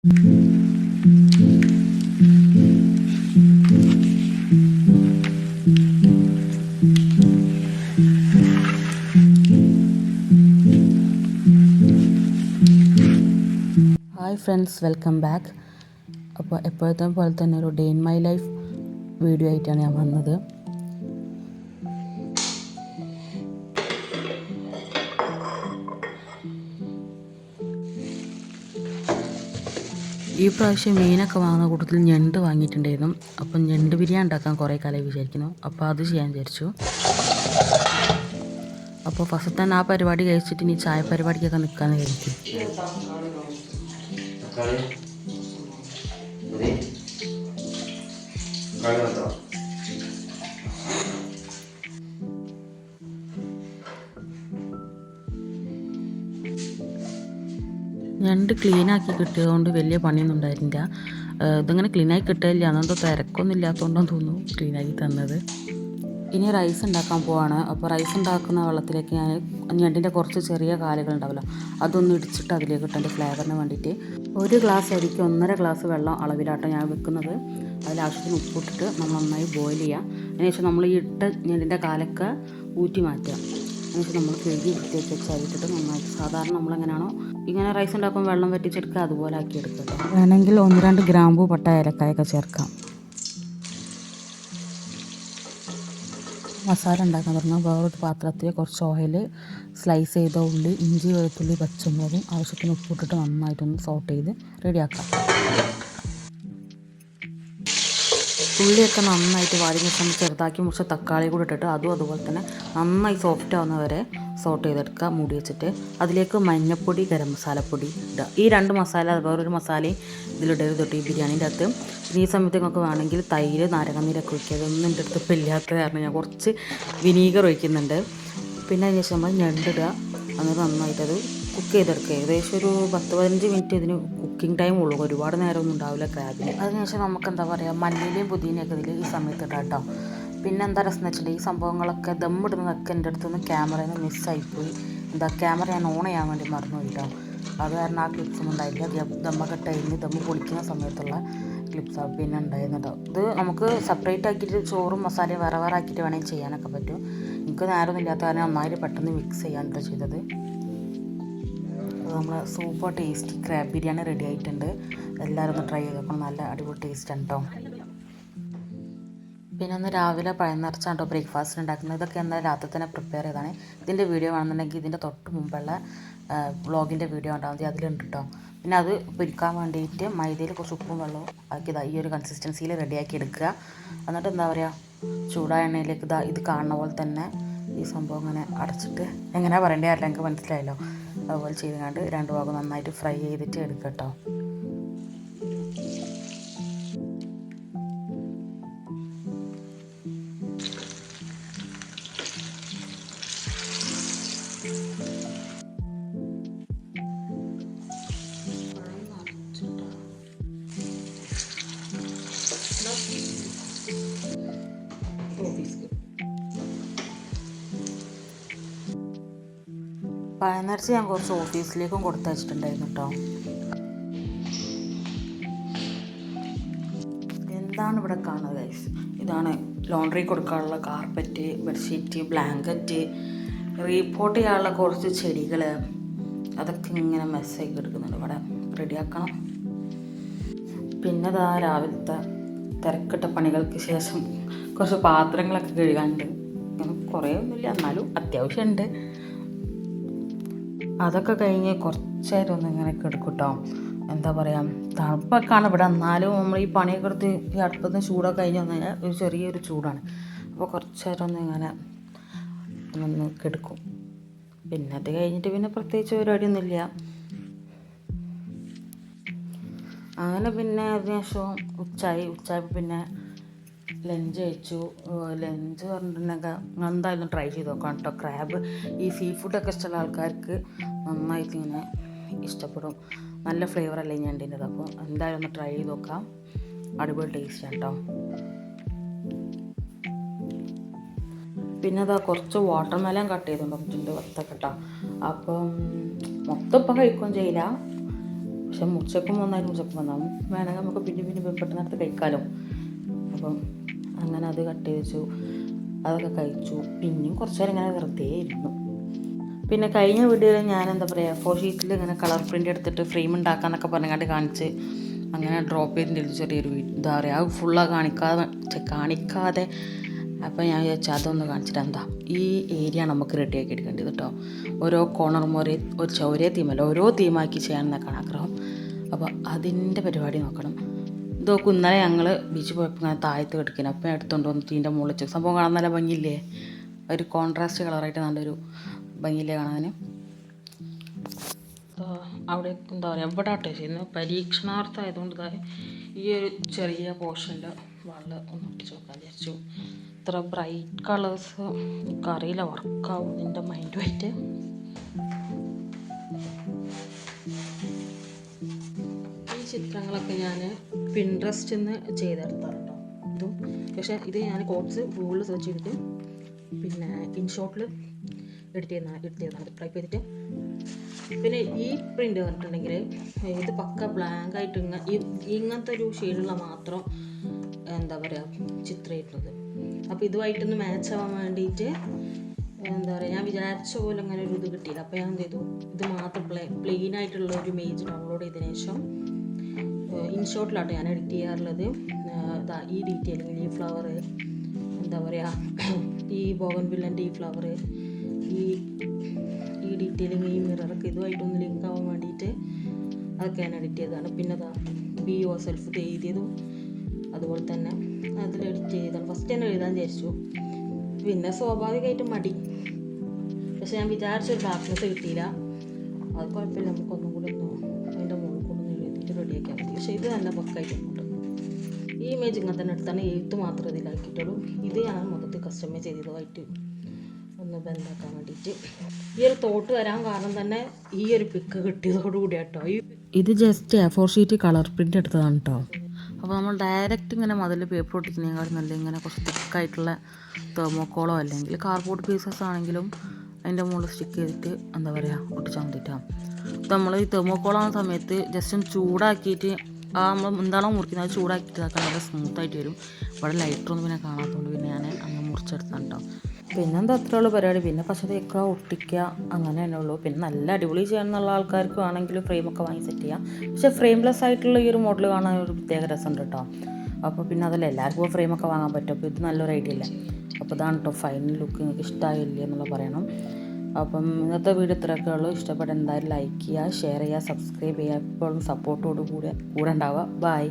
Hi friends, welcome back. അപ്പോൾ എപ്പോഴത്തെ പോലെ തന്നെ ഒരു day in my life video ആയിട്ടാണ് ഞാൻ വന്നത്. ഈ പ്രാവശ്യം മീനൊക്കെ വാങ്ങുന്ന കൂട്ടത്തിൽ ഞണ്ട് വാങ്ങിയിട്ടുണ്ടായിരുന്നു. അപ്പം ഞണ്ട് ബിരിയാണി ഉണ്ടാക്കാൻ കുറേ കാലമായി വിചാരിക്കുന്നു. അപ്പോൾ അത് ചെയ്യാൻ വിചാരിച്ചു. അപ്പോൾ ഫസ്റ്റ് തന്നെ ആ പരിപാടി കഴിച്ചിട്ട് ഇനി ചായ പരിപാടിക്കൊക്കെ നിൽക്കാമെന്ന് വിചാരിക്കും. ഞണ്ട് ക്ലീനാക്കി കിട്ടിയതുകൊണ്ട് വലിയ പണിയൊന്നും ഉണ്ടായിരുന്നില്ല. ഇതിങ്ങനെ ക്ലീനാക്കി കിട്ടില്ല, അതെന്തോ തിരക്കൊന്നും ഇല്ലാത്തതുകൊണ്ടാന്ന് തോന്നുന്നു ക്ലീനാക്കി തന്നത്. ഇനി റൈസ് ഉണ്ടാക്കാൻ പോവാണ്. അപ്പോൾ റൈസ് ഉണ്ടാക്കുന്ന വെള്ളത്തിലേക്ക് ഞാൻ ഞണ്ടിൻ്റെ കുറച്ച് ചെറിയ കാലുകൾ ഉണ്ടാവില്ല, അതൊന്ന് ഇടിച്ചിട്ട് അതിലേക്ക് ഇട്ട് എൻ്റെ ഫ്ലേവറിന് വേണ്ടിയിട്ട് 1 ഗ്ലാസ് അരിക്ക് 1.5 ഗ്ലാസ് വെള്ളം അളവിലാട്ടോ ഞാൻ വെക്കുന്നത്. അതിൽ ആവശ്യത്തിന് ഉപ്പിട്ടിട്ട് നമ്മൾ നന്നായി ബോയിൽ ചെയ്യുക. അതിനുശേഷം നമ്മൾ ഈ ഇട്ട ഞണ്ടിൻ്റെ കാലൊക്കെ ഊറ്റി മാറ്റുക. അതിനുശേഷം നമ്മൾ കഴുകി വൃത്തിയാക്കി വെച്ച് അരിയിട്ടിട്ട് നന്നായിട്ട് സാധാരണ നമ്മളെങ്ങനെയാണോ ഇങ്ങനെ റൈസ് ഉണ്ടാക്കുമ്പോൾ വെള്ളം വറ്റിച്ചെടുക്കുക അതുപോലെ ആക്കിയെടുക്കുക. വേണമെങ്കിൽ 1-2 ഗ്രാമ്പൂ, പട്ട, ഏലക്കായൊക്കെ ചേർക്കാം. മസാല ഉണ്ടാക്കാൻ തുടങ്ങാം. വേറൊരു പാത്രത്തിൽ കുറച്ച് ഓയിൽ, സ്ലൈസ് ചെയ്ത ഉള്ളി, ഇഞ്ചി, വെളുത്തുള്ളി, പച്ചമുളകും ആവശ്യത്തിന് ഉപ്പിട്ടിട്ട് നന്നായിട്ടൊന്ന് സോട്ട് ചെയ്ത് റെഡിയാക്കാം. ഉള്ളിയൊക്കെ നന്നായിട്ട് വാടിയ സമയത്ത് ചെറുതാക്കി മുറിച്ച തക്കാളി കൂടി ഇട്ടിട്ട് അതും അതുപോലെ തന്നെ നന്നായി സോഫ്റ്റ് ആവുന്ന വരെ സോട്ട് ചെയ്തെടുക്കുക. മൂടി വെച്ചിട്ട് അതിലേക്ക് മഞ്ഞൾപ്പൊടി, ഗരം മസാലപ്പൊടി ഇടുക. ഈ 2 മസാല, വേറൊരു മസാലയും ഇതിലിടരുത് തൊട്ട് ഈ ബിരിയാണീൻ്റെ അകത്ത്. ഈ സമയത്ത് നിങ്ങൾക്ക് വേണമെങ്കിൽ തൈര്, നാരങ്ങനീരൊക്കെ ഒഴിക്കുക. അതൊന്നും എൻ്റെ അടുത്ത് ഇപ്പം ഇല്ലാത്ത കാരണം ഞാൻ കുറച്ച് വിനീഗർ ഒഴിക്കുന്നുണ്ട്. പിന്നെ അതിന് ശേഷം നമ്മൾ ഞണ്ടിടുക. എന്നിട്ട് നന്നായിട്ടത് കുക്ക് ചെയ്തെടുക്കുക. ഏകദേശം ഒരു 10-15 മിനിറ്റ് ഇതിന് കുക്കിംഗ് ടൈം ഉള്ളൂ, ഒരുപാട് നേരമൊന്നും ഉണ്ടാവില്ല ക്രാബിന്. അതിനുശേഷം നമുക്ക് എന്താ പറയുക, മല്ലിയിലയും പുതിനയൊക്കെ ഇതിൽ ഈ സമയത്ത് ഇടാം കേട്ടോ. പിന്നെ എന്താ രസം എന്ന് വെച്ചിട്ടുണ്ടെങ്കിൽ ഈ സംഭവങ്ങളൊക്കെ ദമ്മിടുന്നതൊക്കെ എൻ്റെ അടുത്തുനിന്ന് ക്യാമറയിൽ നിന്ന് മിസ്സായിപ്പോയി. ക്യാമറ ഞാൻ ഓൺ ചെയ്യാൻ വേണ്ടി മറന്നു പോയിട്ടോ. അത് കാരണം ആ ക്ലിപ്സൊന്നും ഉണ്ടായില്ല. ദമ്മൊക്കെ കഴിഞ്ഞ് ദമ്മ് പൊളിക്കുന്ന സമയത്തുള്ള ക്ലിപ്സാണ് പിന്നെ ഉണ്ടായിരുന്നത്. ഇത് നമുക്ക് സെപ്പറേറ്റ് ആക്കിയിട്ട് ചോറും മസാലയും വേറെ വേറെ ആക്കിയിട്ട് വേണമെങ്കിൽ ചെയ്യാനൊക്കെ പറ്റും. എനിക്ക് നേരമൊന്നും ഇല്ലാത്ത കാരണം നന്നായിട്ട് പെട്ടെന്ന് മിക്സ് ചെയ്യാനാണ് ചെയ്തത്. നമ്മൾ super tasty crab biryani ready ആയിട്ടുണ്ട്. എല്ലാവരും ഒന്ന് ട്രൈ ചെയ്ത് നോക്കണം, നല്ല അടിപൊളി ടേസ്റ്റ് ആണ് കേട്ടോ. പിന്നെ ഒന്ന് രാവിലെ പഴം നിറച്ചാണ് കേട്ടോ ബ്രേക്ക്ഫാസ്റ്റ് ഉണ്ടാക്കുന്നത്. ഇതൊക്കെ എന്നാൽ രാത്രി തന്നെ പ്രിപ്പയർ ചെയ്താണ്. ഇതിൻ്റെ വീഡിയോ വേണമെന്നുണ്ടെങ്കിൽ ഇതിൻ്റെ തൊട്ട് മുമ്പുള്ള വ്ളോഗിൻ്റെ വീഡിയോ ഉണ്ടാകും, അതിലുണ്ട് കേട്ടോ. പിന്നെ അത് പൊരിക്കാൻ വേണ്ടിയിട്ട് മൈദയിൽ കുറച്ച് ഉപ്പും വെള്ളവും ആക്കി ഈ ഒരു കൺസിസ്റ്റൻസിയിൽ റെഡിയാക്കി എടുക്കുക. എന്നിട്ട് എന്താ പറയുക, ചൂടായ എണ്ണയിലേക്ക് ഇത് കാണുന്ന പോലെ തന്നെ ഈ സംഭവം ഇങ്ങനെ അടച്ചിട്ട്, എങ്ങനെയാണ് പറയേണ്ടത് അറിയില്ല, എനിക്ക് മനസ്സിലായല്ലോ, അതുപോലെ ചെയ്തുകൊണ്ട് 2 ഭാഗം നന്നായിട്ട് ഫ്രൈ ചെയ്തിട്ട് എടുക്കുക കേട്ടോ. പഴം നിറച്ച് ഞാൻ കുറച്ച് ഓഫീസിലേക്കും കൊടുത്തയച്ചിട്ടുണ്ടായിരുന്നു കേട്ടോ. എന്താണ് ഇവിടെ കാണുന്നത് ഗൈസ്, ഇതാണ് ലോണ്ടറി കൊടുക്കാനുള്ള കാർപ്പറ്റ്, ബെഡ്ഷീറ്റ്, ബ്ലാങ്കറ്റ്, റീപോർട്ട് ചെയ്യാനുള്ള കുറച്ച് ചെടികൾ, അതൊക്കെ ഇങ്ങനെ മെസ്സായി കിടക്കുന്നുണ്ട്. ഇവിടെ റെഡിയാക്കണം. പിന്നെ ഇതാ രാവിലത്തെ തിരക്കിട്ട പണികൾക്ക് ശേഷം കുറച്ച് പാത്രങ്ങളൊക്കെ കഴുകാനുണ്ട്. കുറേ ഒന്നുമില്ല, എന്നാലും അത്യാവശ്യമുണ്ട്. അതൊക്കെ കഴിഞ്ഞ് കുറച്ച് നേരം ഒന്ന് ഇങ്ങനെ കിടക്കും കേട്ടോ. എന്താ പറയുക, തണുപ്പൊക്കെയാണ് ഇവിടെ, എന്നാലും നമ്മൾ ഈ പണിയൊക്കെ എടുത്ത് ഈ അടുപ്പത്ത് നിന്ന് ചൂടൊക്കെ കഴിഞ്ഞ് വന്നു കഴിഞ്ഞാൽ ഒരു ചെറിയൊരു ചൂടാണ്. അപ്പോൾ കുറച്ച് നേരം ഒന്ന് ഇങ്ങനെ ഒന്ന് കിടക്കും. പിന്നെ അത് കഴിഞ്ഞിട്ട് പിന്നെ പ്രത്യേകിച്ച് പരിപാടിയൊന്നുമില്ല. അങ്ങനെ പിന്നെ അതിനുശേഷം ഉച്ചയായി പിന്നെ ലഞ്ച് കഴിച്ചു. ലഞ്ച് പറഞ്ഞിട്ടുണ്ടെങ്കിൽ എന്തായാലും ട്രൈ ചെയ്ത് നോക്കാം കേട്ടോ. ക്രാബ്, ഈ സീ ഫുഡൊക്കെ ഇഷ്ടമുള്ള ആൾക്കാർക്ക് നന്നായിട്ട് ഇങ്ങനെ ഇഷ്ടപ്പെടും. നല്ല ഫ്ലേവറല്ലേ ഞണ്ടിൻ്റെത്. അപ്പോൾ എന്തായാലും ഒന്ന് ട്രൈ ചെയ്ത് നോക്കാം, അടിപൊളി ടേസ്റ്റ് കേട്ടോ. പിന്നെ അതാ കുറച്ച് വാട്ടർമെലൺ കട്ട് ചെയ്തുകൊണ്ട് വന്നിട്ടുണ്ട്, വത്തക്ക കേട്ടോ. അപ്പം മൊത്തം ഇപ്പം കഴിക്കുകയും ചെയ്യില്ല, പക്ഷെ പക്ഷെ മുറിച്ചേക്കും വന്നാലും മുറിച്ചേക്കും വന്നാലും വേണമെങ്കിൽ നമുക്ക് പിന്നെ പെട്ടെന്ന് കഴിക്കാമല്ലോ. അപ്പം അങ്ങനെ അത് കട്ട് ചെയ്ത് വെച്ചു, അതൊക്കെ കഴിച്ചു. പിന്നെയും കുറച്ച് നേരം ഇങ്ങനെ വെറുതെ ഇരുന്നു. പിന്നെ കഴിഞ്ഞ വീഡിയോയിൽ ഞാൻ എന്താ പറയുക ഫോർ ഷീറ്റിൽ ഇങ്ങനെ കളർ പ്രിൻ്റ് എടുത്തിട്ട് ഫ്രെയിം ഉണ്ടാക്കാമെന്നൊക്കെ പറഞ്ഞാണ്ട് കാണിച്ച് അങ്ങനെ ഡ്രോപ്പ് ചെയ്തിട്ട് ചെറിയൊരു എന്താ പറയുക അത് ഫുള്ളാக കാണിക്കാതെ അപ്പോൾ ഞാൻ വിചാരിച്ചു അതൊന്ന് കാണിച്ചിട്ട് എന്താ ഈ ഏരിയ നമുക്ക് റെഡിയാക്കി എടുക്കേണ്ടത് കേട്ടോ. ഓരോ കോർണറും ഒരേ തീമല്ല ഓരോ തീമാക്കി ചെയ്യാമെന്നൊക്കെയാണ് ആഗ്രഹം. അപ്പോൾ അതിൻ്റെ പരിപാടി നോക്കണം. ഇതൊക്കെ ഇന്നലെ ഞങ്ങൾ ബീച്ചിൽ പോയപ്പോൾ ഇങ്ങനെ താഴത്ത് കിടക്കണം. അപ്പം എടുത്തുകൊണ്ട് വന്ന് തീൻ്റെ മുകളിൽ വെച്ചു. സംഭവം കാണാൻ നല്ല ഭംഗിയില്ലേ, ഒരു കോൺട്രാസ്റ്റ് കളറായിട്ട് നല്ലൊരു ഭംഗിയില്ലേ കാണാൻ. അവിടെ എന്താ പറയുക ഇവിടെ ആട്ടെ ചെയ്യുന്നത് പരീക്ഷണാർത്ഥം ആയതുകൊണ്ട് ഈ ഒരു ചെറിയ പോർഷൻ്റെ വള്ള ഒന്ന് ഒട്ടിച്ച് നോക്കാൻ വിചാരിച്ചു. ഇത്ര ബ്രൈറ്റ് കളേഴ്സ് എനിക്കറിയില്ല വർക്കാവും എൻ്റെ മൈൻഡുമായിട്ട്. ഈ ചിത്രങ്ങളൊക്കെ ഞാൻ പിൻട്രസ്റ്റിൽ നിന്ന് ചെയ്തെടുത്താറുണ്ടോ ഇതും. പക്ഷേ ഇത് ഞാൻ കോപ്സ് ഗൂഗിളിൽ സെർച്ച് ചെയ്തിട്ട് പിന്നെ ഇൻഷോട്ടിൽ എഡിറ്റ് ചെയ്തതാണ് ടൈപ്പ് ചെയ്തിട്ട്. പിന്നെ ഈ പ്രിൻ്റ് പറഞ്ഞിട്ടുണ്ടെങ്കിൽ ഇത് പക്ക ബ്ലാങ്ക് ആയിട്ട് ഇങ്ങനത്തെ ഒരു ഷെയ്ഡുള്ള മാത്രം എന്താ പറയുക ചിത്രം ഇട്ടത്. അപ്പോൾ ഇതുമായിട്ടൊന്ന് മാച്ച് ആവാൻ വേണ്ടിയിട്ട് എന്താ പറയുക ഞാൻ വിചാരിച്ച പോലെ അങ്ങനെ ഒരു ഇത് കിട്ടിയില്ല. അപ്പോൾ ഞാൻ എന്ത് ചെയ്തു, ഇത് മാത്രം പ്ലെയിൻ ആയിട്ടുള്ള ഒരു ഇമേജ് ഡൗൺലോഡ് ചെയ്തതിന് ശേഷം ഇൻഷോട്ടിലാട്ടോ ഞാൻ എഡിറ്റ് ചെയ്യാറുള്ളത്. ഈ ഡീറ്റെയിലിങ് ഈ ഫ്ലവർ എന്താ പറയുക ഈ ബോഗൺവില്ലൻ്റെ ഈ ഫ്ലവർ ഈ ഡീറ്റെയിലിങ് ഈ മിററൊക്കെ ഇതുമായിട്ടൊന്ന് ലിങ്ക് ആവാൻ വേണ്ടിയിട്ട് അതൊക്കെ ഞാൻ എഡിറ്റ് ചെയ്തതാണ്. പിന്നെ ബി യുവർ സെൽഫ് എഴുതിയതും അതുപോലെ തന്നെ അതിൽ എഡിറ്റ് ചെയ്തതാണ്. ഫസ്റ്റ് തന്നെ എഴുതാൻ വിചാരിച്ചു, പിന്നെ സ്വാഭാവികമായിട്ട് മടി. പക്ഷെ ഞാൻ വിചാരിച്ചൊരു ഡാർക്ക്നെസ് കിട്ടിയില്ല. അത് കുഴപ്പമില്ല, നമുക്കൊന്നും കൂടി അതിൻ്റെ മുകളിൽ കൊണ്ടൊന്ന് എഴുതിയിട്ട് റെഡിയാക്കിയാൽ മതി. പക്ഷേ ഇത് നല്ല പക്കായിട്ടുണ്ട്. ഈ ഇമേജ് ഇങ്ങനെ തന്നെ എടുത്താണ് എഴുത്ത് മാത്രമേ ഇതിലാക്കിയിട്ടുള്ളൂ. ഇത് ഞാൻ മൊത്തത്തിൽ കസ്റ്റമൈസ് ചെയ്തതുമായിട്ട് ഒന്ന് ബന്ധാക്കാൻ വേണ്ടിയിട്ട്. ഈ ഒരു തോട്ട് വരാൻ കാരണം തന്നെ ഈ ഒരു പിക്ക് കിട്ടിയതോടുകൂടി കേട്ടോ. ഇത് just A4 sheet colour print എടുത്തതാണ് കേട്ടോ. അപ്പോൾ നമ്മൾ ഡയറക്റ്റ് ഇങ്ങനെ മതിൽ പേപ്പർ ഒട്ടിക്കുന്നതിനേക്കാളും നല്ല ഇങ്ങനെ കുറച്ച് തിക്കായിട്ടുള്ള തെർമോക്കോളോ അല്ലെങ്കിൽ കാർഡ്ബോർഡ് പീസസ് ആണെങ്കിലും അതിൻ്റെ മുകളിൽ സ്റ്റിക്ക് ചെയ്തിട്ട് എന്താ പറയുക ഒട്ടിച്ചാൽ മതിയിട്ടാണ്. അപ്പോൾ നമ്മൾ ഈ തെർമോക്കോളാകുന്ന സമയത്ത് ജസ്റ്റ് ഒന്ന് ചൂടാക്കിയിട്ട് നമ്മൾ എന്താണോ മുറിക്കുന്നത് അത് ചൂടാക്കിയിട്ട് അതൊക്കെ നല്ല സ്മൂത്തായിട്ട് വരും. ഇവിടെ ലൈറ്ററൊന്നും പിന്നെ കാണാത്തതുകൊണ്ട് പിന്നെ ഞാൻ അങ്ങനെ മുറിച്ചെടുത്താണ് കേട്ടോ. പിന്നെ എന്താ അത്രയുള്ള പരിപാടി, പിന്നെ പക്ഷേ തേക്കുക ഒട്ടിക്കുക അങ്ങനെ തന്നെ ഉള്ളൂ. പിന്നെ നല്ല അടിപൊളി ചെയ്യാനുള്ള ആൾക്കാർക്ക് ആണെങ്കിലും ഫ്രെയിമൊക്കെ വാങ്ങി സെറ്റ് ചെയ്യാം. പക്ഷേ ഫ്രെയിംലെസ് ആയിട്ടുള്ള ഈ ഒരു മോഡൽ കാണാൻ ഒരു പ്രത്യേക രസമുണ്ട് കേട്ടോ. അപ്പോൾ പിന്നെ അതല്ല എല്ലാവർക്കും ഫ്രെയിമൊക്കെ വാങ്ങാൻ പറ്റും. അപ്പോൾ ഇത് നല്ലൊരു ഐഡിയ അല്ലേ. അപ്പോൾ ഇതാണ് കേട്ടോ ഫൈനൽ ലുക്ക്. നിങ്ങൾക്ക് ഇഷ്ടമായില്ലേ എന്നുള്ള പറയണം. അപ്പം ഇന്നത്തെ വീഡിയോ ഇത്രയൊക്കെ ഉള്ളൂ. ഇഷ്ടപ്പെട്ട എന്തായാലും ലൈക്ക് ചെയ്യുക, ഷെയർ ചെയ്യുക, സബ്സ്ക്രൈബ് ചെയ്യുക. എപ്പോഴും സപ്പോർട്ടോട് കൂടെ ഉണ്ടാവുക. ബൈ.